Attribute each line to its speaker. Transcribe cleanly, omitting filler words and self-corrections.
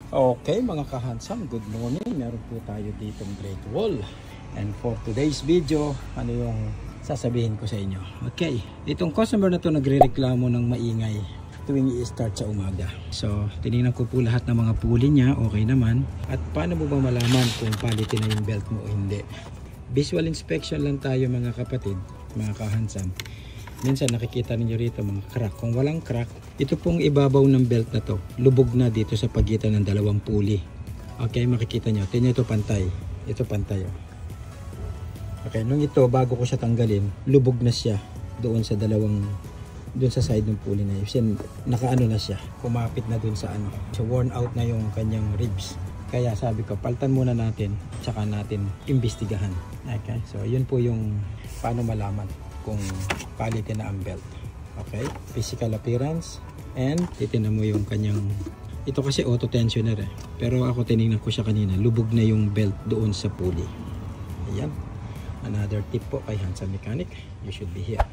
Speaker 1: Okay mga kahansam, good morning. Meron po tayo ditong Great Wall. And for today's video, ano yung sasabihin ko sa inyo? Okay, itong customer na to nagre-reklamo ng maingay tuwing i-start sa umaga. So, tinignan ko po lahat ng mga pulley niya, okay naman. At paano mo ba malaman kung quality na yung belt mo o hindi? Visual inspection lang tayo mga kapatid, mga kahansam. Minsan nakikita niyo rito mga crack. Kung walang crack, ito pong ibabaw ng belt na to, lubog na dito sa pagitan ng dalawang pulley. Okay, makikita niyo. Tingnan ito pantay. Ito pantay. Oh. Okay, nung ito bago ko siya tanggalin, lubog na siya doon sa doon sa side ng pulley na yun. Nakaano na siya, kumapit na doon sa ano. So worn out na yung kanyang ribs. Kaya sabi ko, paltan muna natin, tsaka natin imbestigahan. Okay, so yun po yung paano malaman kung quality na ang belt. Okay, physical appearance, and titingnan mo yung kanyang, ito kasi auto tensioner pero ako tinignan ko siya kanina, lubog na yung belt doon sa pulley. Ayan, another tip po kay Handsome Mechanic, you should be here.